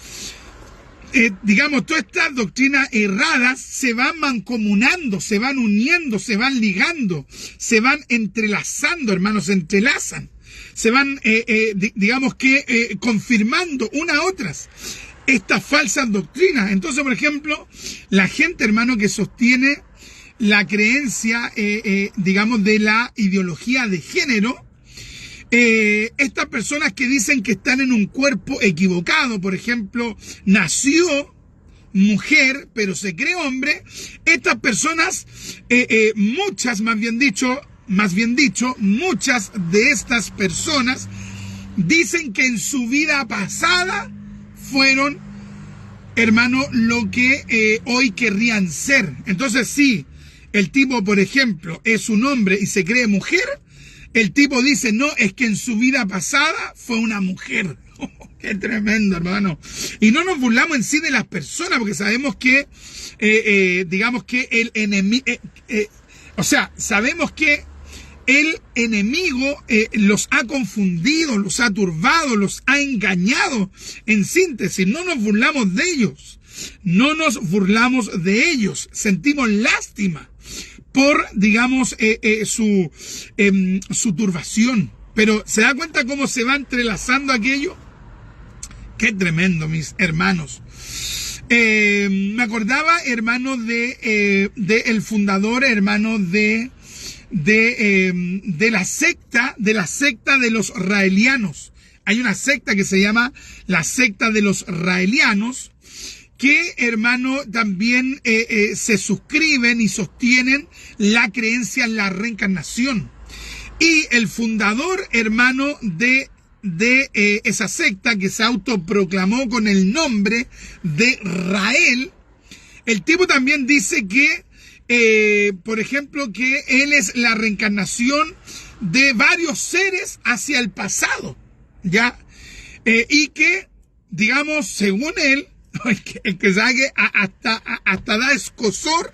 digamos, todas estas doctrinas erradas se van mancomunando, se van uniendo, se van ligando, se van entrelazando, hermanos, se entrelazan. Se van, confirmando unas a otras estas falsas doctrinas. Entonces, por ejemplo, la gente, hermano, que sostiene la creencia, de la ideología de género, estas personas que dicen que están en un cuerpo equivocado, por ejemplo, nació mujer, pero se cree hombre, estas personas, muchas, más bien dicho, muchas de estas personas dicen que en su vida pasada fueron, hermano, lo que hoy querrían ser. Entonces, si el tipo, por ejemplo, es un hombre y se cree mujer, el tipo dice, no, es que en su vida pasada fue una mujer. Qué tremendo, hermano. Y no nos burlamos en sí de las personas, porque sabemos que, el enemigo, sabemos que el enemigo los ha confundido, los ha turbado, los ha engañado. En síntesis, no nos burlamos de ellos. No nos burlamos de ellos. Sentimos lástima por, su turbación. Pero ¿se da cuenta cómo se va entrelazando aquello? Qué tremendo, mis hermanos. Me acordaba, hermano, de el fundador, hermano, de la secta de los raelianos. Hay una secta que se llama la secta de los raelianos, que, hermano, también se suscriben y sostienen la creencia en la reencarnación. Y el fundador, hermano, de esa secta, que se autoproclamó con el nombre de Rael, el tipo también dice que, por ejemplo, que él es la reencarnación de varios seres hacia el pasado, ¿ya? Y que, según él, el que sabe que hasta da escosor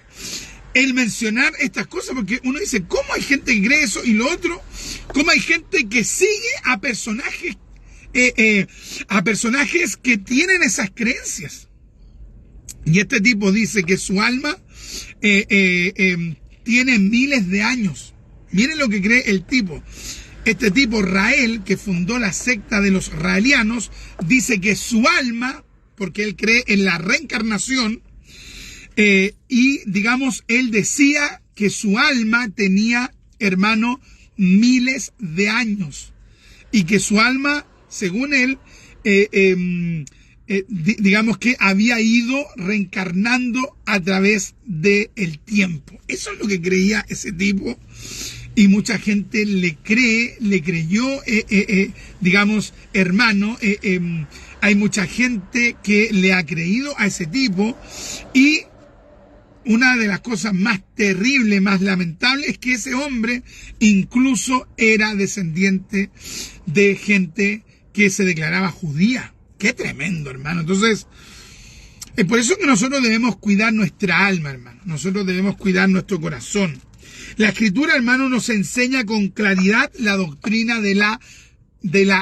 el mencionar estas cosas, porque uno dice, ¿cómo hay gente que cree eso? Y lo otro, ¿cómo hay gente que sigue a personajes que tienen esas creencias? Y este tipo dice que su alma tiene miles de años. Miren lo que cree el tipo. Este tipo, Rael, que fundó la secta de los raelianos, dice que su alma, porque él cree en la reencarnación, y él decía que su alma tenía, hermano, miles de años, y que su alma, según él, que había ido reencarnando a través del tiempo. Eso es lo que creía ese tipo, y mucha gente le creyó, hermano, hay mucha gente que le ha creído a ese tipo. Y una de las cosas más terribles, más lamentables, es que ese hombre incluso era descendiente de gente que se declaraba judía. Qué tremendo, hermano. Entonces, es por eso que nosotros debemos cuidar nuestra alma, hermano. Nosotros debemos cuidar nuestro corazón. La Escritura, hermano, nos enseña con claridad la doctrina de la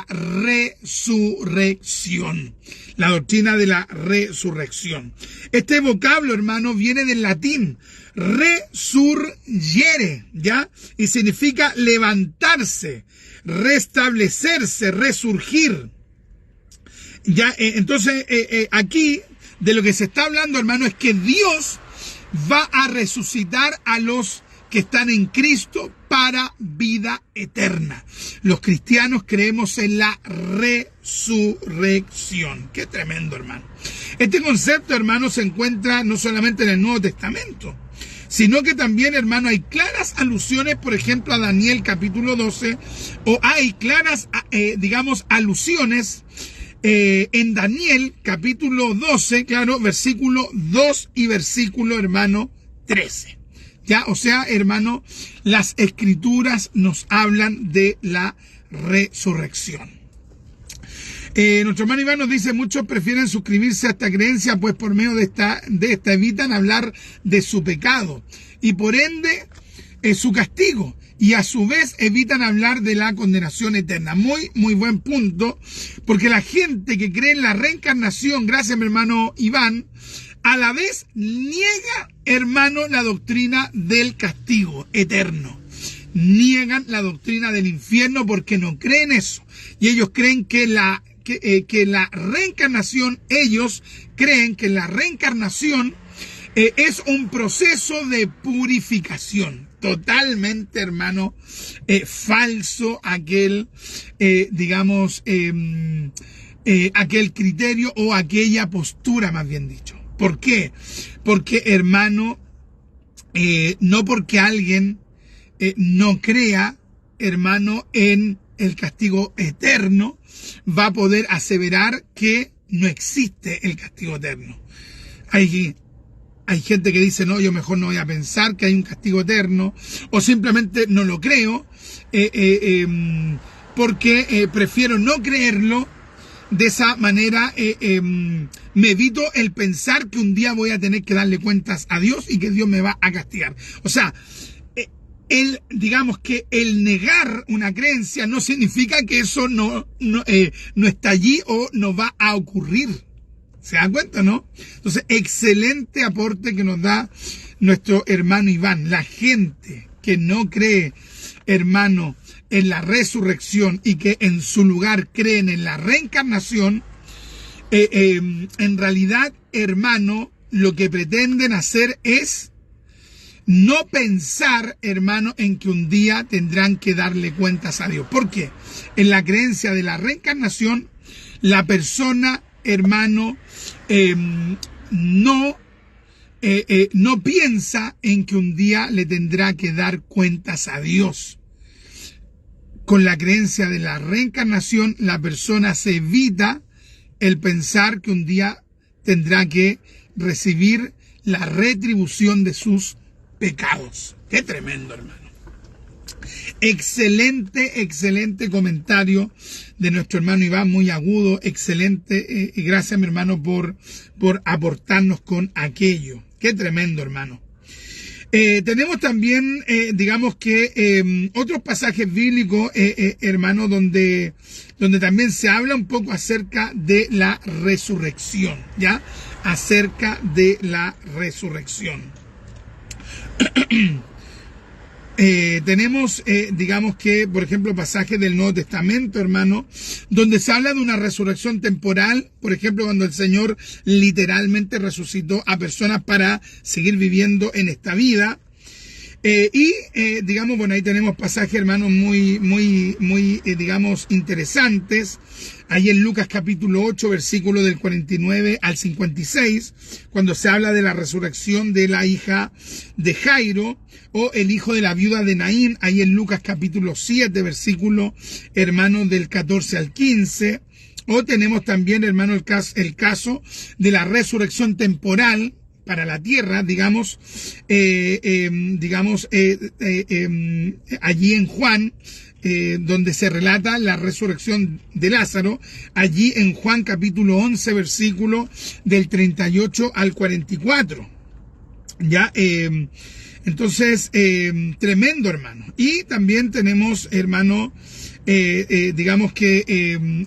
resurrección. La doctrina de la resurrección. Este vocablo, hermano, viene del latín resurgere, ¿ya? Y significa levantarse, restablecerse, resurgir. Ya, entonces, aquí, de lo que se está hablando, hermano, es que Dios va a resucitar a los que están en Cristo para vida eterna. Los cristianos creemos en la resurrección. Qué tremendo, hermano. Este concepto, hermano, se encuentra no solamente en el Nuevo Testamento, sino que también, hermano, hay claras alusiones, por ejemplo, a Daniel capítulo 12, o hay claras, alusiones en Daniel capítulo 12, claro, versículo 2 y versículo, hermano, 13. Ya, o sea, hermano, las Escrituras nos hablan de la resurrección. Nuestro hermano Iván nos dice, muchos prefieren suscribirse a esta creencia, pues por medio de esta evitan hablar de su pecado. Y por ende, su castigo y a su vez evitan hablar de la condenación eterna. Muy, muy buen punto, porque la gente que cree en la reencarnación, gracias mi hermano Iván, a la vez niega, hermano, la doctrina del castigo eterno. Niegan la doctrina del infierno porque no creen eso. Y ellos creen que la reencarnación, ellos creen que la reencarnación es un proceso de purificación. Totalmente, hermano, falso aquel, aquel criterio o aquella postura, más bien dicho. ¿Por qué? Porque, hermano, no porque alguien no crea, hermano, en el castigo eterno, va a poder aseverar que no existe el castigo eterno. Hay gente que dice, no, yo mejor no voy a pensar que hay un castigo eterno, o simplemente no lo creo, porque prefiero no creerlo. De esa manera me evito el pensar que un día voy a tener que darle cuentas a Dios y que Dios me va a castigar. O sea, digamos que el negar una creencia no significa que eso no está allí o no va a ocurrir. ¿Se dan cuenta, no? Entonces, excelente aporte que nos da nuestro hermano Iván. La gente que no cree, hermano, en la resurrección y que en su lugar creen en la reencarnación, en realidad, hermano, lo que pretenden hacer es no pensar, hermano, en que un día tendrán que darle cuentas a Dios. ¿Por qué? En la creencia de la reencarnación, la persona, hermano, no piensa en que un día le tendrá que dar cuentas a Dios. Con la creencia de la reencarnación, la persona se evita el pensar que un día tendrá que recibir la retribución de sus pecados. Qué tremendo, hermano. Excelente, excelente comentario de nuestro hermano Iván, muy agudo, excelente. Y gracias, mi hermano, por aportarnos con aquello. Qué tremendo, hermano. Tenemos también, otros pasajes bíblicos, hermano, donde también se habla un poco acerca de la resurrección, ¿ya? Acerca de la resurrección. Tenemos, por ejemplo, pasajes del Nuevo Testamento, hermano, donde se habla de una resurrección temporal, por ejemplo, cuando el Señor literalmente resucitó a personas para seguir viviendo en esta vida. Ahí tenemos pasajes, hermanos, muy interesantes. Ahí en Lucas capítulo 8, versículo del 49 al 56, cuando se habla de la resurrección de la hija de Jairo, o el hijo de la viuda de Naín, ahí en Lucas capítulo 7, versículo, hermano, del 14 al 15. O tenemos también, hermano, el caso de la resurrección temporal para la tierra, allí en Juan, donde se relata la resurrección de Lázaro, allí en Juan capítulo 11, versículo del 38 al 44. Ya, entonces, tremendo, hermano. Y también tenemos, hermano,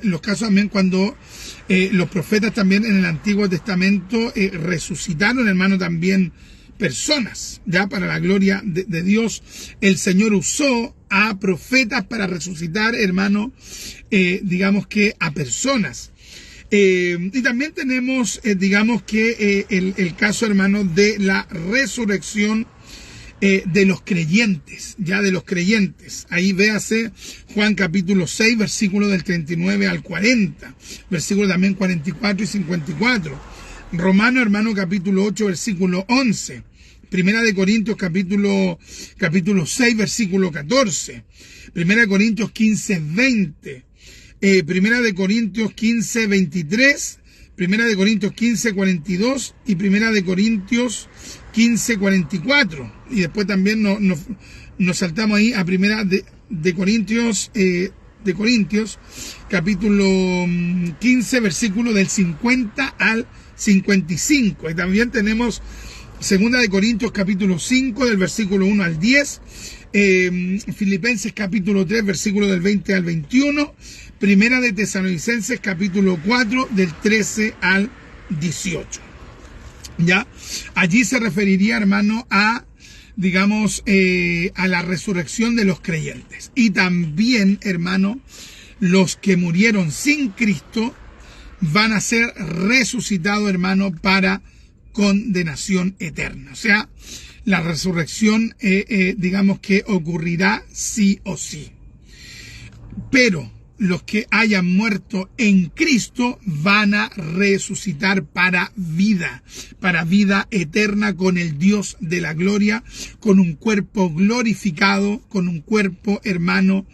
los casos también cuando los profetas también en el Antiguo Testamento resucitaron, hermano, también personas, ya, para la gloria de Dios. El Señor usó a profetas para resucitar, hermano, a personas. Y también tenemos, el caso, hermano, de la resurrección de los creyentes, ya, de los creyentes. Ahí véase Juan capítulo 6, versículo del 39 al 40, versículo también 44 y 54. Romano, hermano, capítulo 8, versículo 11. Primera de Corintios, capítulo 6, versículo 14. Primera de Corintios 15, 20. Primera de Corintios 15, 23. Primera de Corintios 15, 42. Y Primera de Corintios 15, 44. Y después también nos saltamos ahí a Primera de Corintios, capítulo 15, versículo del 50 al 55. Y también tenemos Segunda de Corintios capítulo 5 del versículo 1 al 10, Filipenses capítulo 3 versículo del 20 al 21, Primera de Tesalonicenses capítulo 4 del 13 al 18. ¿Ya? Allí se referiría, hermano, a, digamos, a la resurrección de los creyentes. Y también, hermano, los que murieron sin Cristo van a ser resucitados, hermano, para condenación eterna. O sea, la resurrección, digamos que ocurrirá sí o sí. Pero los que hayan muerto en Cristo van a resucitar para vida eterna con el Dios de la gloria, con un cuerpo glorificado, con un cuerpo, hermano,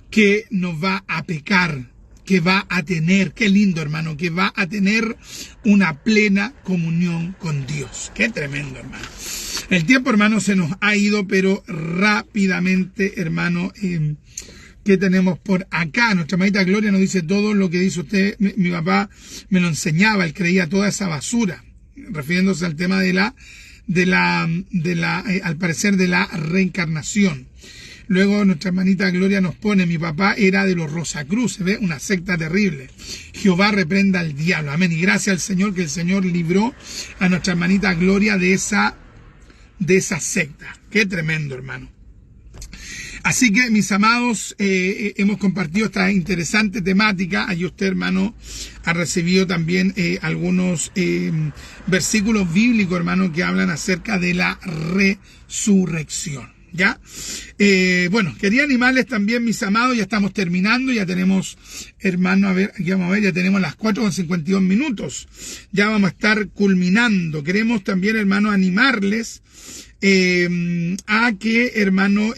que no va a pecar, que va a tener, qué lindo, hermano, que va a tener una plena comunión con Dios. Qué tremendo, hermano. El tiempo, hermano, se nos ha ido, pero rápidamente, hermano, ¿qué tenemos por acá? Nuestra hermanita Gloria nos dice todo lo que dice usted. Mi papá me lo enseñaba, él creía toda esa basura, refiriéndose al tema al parecer, de la reencarnación. Luego nuestra hermanita Gloria nos pone, mi papá era de los Rosacruces, ¿ve? Una secta terrible. Jehová reprenda al diablo. Amén. Y gracias al Señor, que el Señor libró a nuestra hermanita Gloria de esa secta. Qué tremendo, hermano. Así que, mis amados, hemos compartido esta interesante temática. Allí usted, hermano, ha recibido también algunos versículos bíblicos, hermano, que hablan acerca de la resurrección. ¿Ya? Bueno, quería animarles también, mis amados, ya estamos terminando, ya tenemos, hermano, a ver, aquí vamos a ver, ya tenemos las 4:52 minutos, ya vamos a estar culminando. Queremos también, hermano, animarles a que, hermano,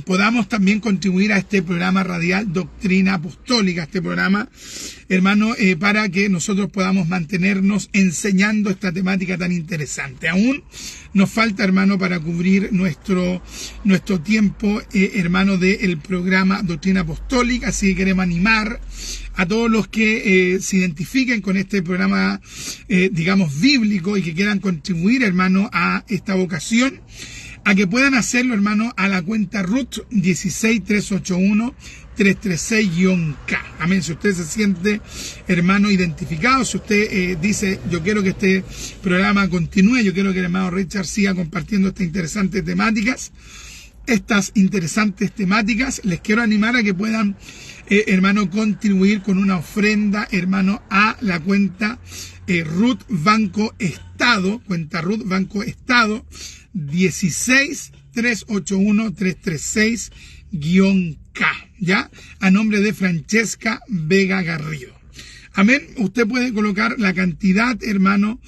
podamos también contribuir a este programa radial Doctrina Apostólica, este programa, hermano, para que nosotros podamos mantenernos enseñando esta temática tan interesante. Aún nos falta, hermano, para cubrir nuestro tiempo, hermano, del programa Doctrina Apostólica, así que queremos animar a todos los que se identifiquen con este programa, digamos, bíblico y que quieran contribuir, hermano, a esta vocación, a que puedan hacerlo, hermano, a la cuenta RUT 16381-336-K. Amén. Si usted se siente, hermano, identificado, si usted dice, yo quiero que este programa continúe, yo quiero que el hermano Richard siga compartiendo estas interesantes temáticas, les quiero animar a que puedan, hermano, contribuir con una ofrenda, hermano, a la cuenta RUT Banco Estado, cuenta RUT Banco Estado, 16381-336-K, ¿ya? A nombre de Francesca Vega Garrido. Amén. Usted puede colocar la cantidad, hermano,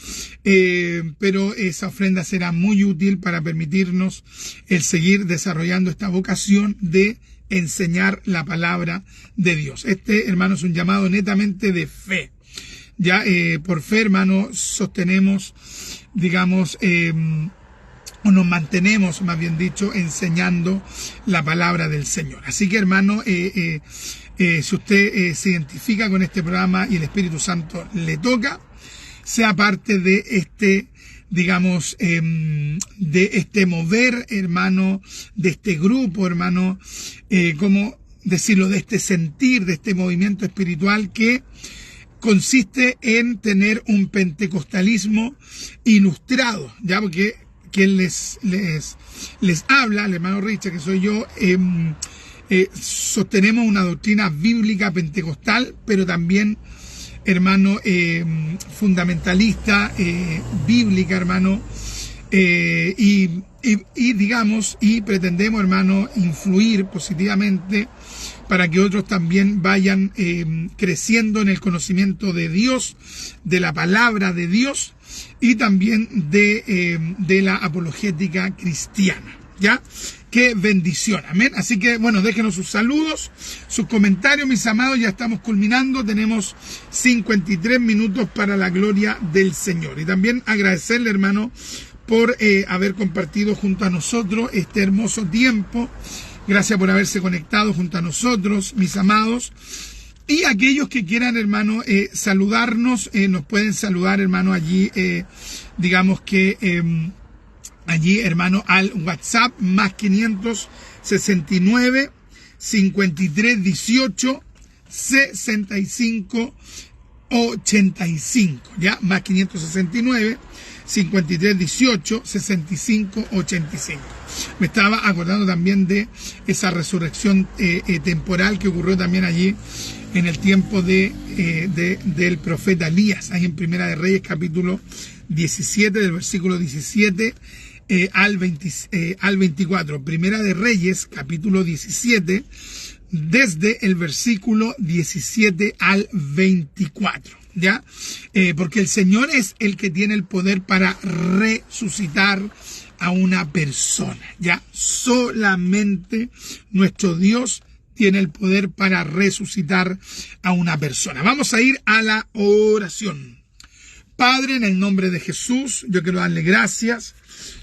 pero esa ofrenda será muy útil para permitirnos el seguir desarrollando esta vocación de enseñar la palabra de Dios. Este, hermano, es un llamado netamente de fe. Ya, por fe, hermano, sostenemos, digamos, o nos mantenemos, más bien dicho, enseñando la palabra del Señor. Así que, hermano, si usted se identifica con este programa y el Espíritu Santo le toca, sea parte de este, digamos, de este mover, hermano, de este grupo, hermano, ¿cómo decirlo? De este sentir, de este movimiento espiritual que consiste en tener un pentecostalismo ilustrado, ya, porque quien les habla, el hermano Richard, que soy yo, sostenemos una doctrina bíblica pentecostal, pero también, hermano, fundamentalista, bíblica, hermano, y digamos, y pretendemos, hermano, influir positivamente para que otros también vayan creciendo en el conocimiento de Dios, de la palabra de Dios y también de la apologética cristiana, ¿ya? ¡Qué bendición! Amén. Así que, bueno, déjenos sus saludos, sus comentarios, mis amados. Ya estamos culminando. Tenemos 53 minutos para la gloria del Señor. Y también agradecerle, hermano, por haber compartido junto a nosotros este hermoso tiempo. Gracias por haberse conectado junto a nosotros, mis amados. Y aquellos que quieran, hermano, saludarnos, nos pueden saludar, hermano, allí, digamos que allí, hermano, al WhatsApp más 569 53 18 65 85, ya, más 569 53 18 65 85. Me estaba acordando también de esa resurrección temporal que ocurrió también allí en el tiempo del profeta Elías, ahí en Primera de Reyes, capítulo 17, del versículo 17 al 24. Primera de Reyes, capítulo 17, desde el versículo 17 al 24, ¿ya? Porque el Señor es el que tiene el poder para resucitar a una persona, ¿ya? Solamente nuestro Dios tiene el poder para resucitar a una persona. Vamos a ir a la oración. Padre, en el nombre de Jesús, yo quiero darle gracias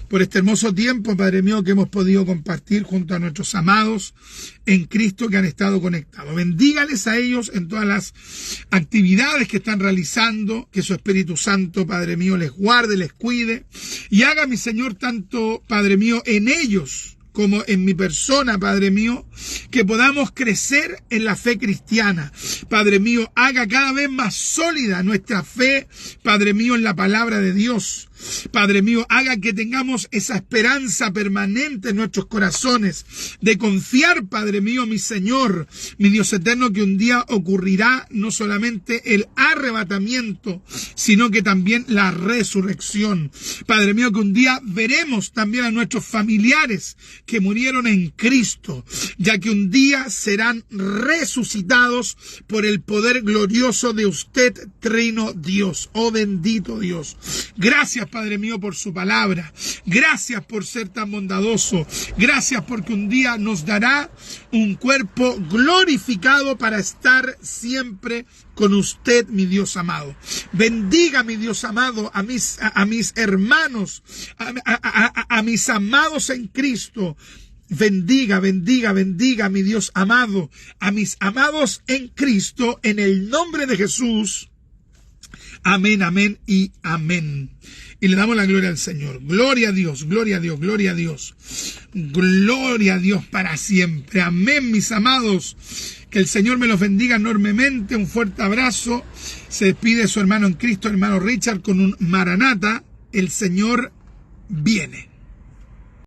por este hermoso tiempo, Padre mío, que hemos podido compartir junto a nuestros amados en Cristo que han estado conectados. Bendígales a ellos en todas las actividades que están realizando, que su Espíritu Santo, Padre mío, les guarde, les cuide y haga, mi Señor, tanto, Padre mío, en ellos como en mi persona, Padre mío, que podamos crecer en la fe cristiana. Padre mío, haga cada vez más sólida nuestra fe, Padre mío, en la palabra de Dios. Padre mío, haga que tengamos esa esperanza permanente en nuestros corazones, de confiar, Padre mío, mi Señor, mi Dios eterno, que un día ocurrirá no solamente el arrebatamiento, sino que también la resurrección. Padre mío, que un día veremos también a nuestros familiares que murieron en Cristo, ya que un día serán resucitados por el poder glorioso de usted, Trino Dios. Oh bendito Dios. Gracias, Padre mío, por su palabra. Gracias por ser tan bondadoso. Gracias porque un día nos dará un cuerpo glorificado para estar siempre con usted, mi Dios amado. Bendiga, mi Dios amado, a mis hermanos, a mis amados en Cristo. Bendiga, bendiga, bendiga, mi Dios amado, a mis amados en Cristo, en el nombre de Jesús. Amén, amén y amén. Y le damos la gloria al Señor. Gloria a Dios, gloria a Dios, gloria a Dios. Gloria a Dios para siempre. Amén, mis amados. Que el Señor me los bendiga enormemente. Un fuerte abrazo. Se despide su hermano en Cristo, hermano Richard, con un Maranata. El Señor viene.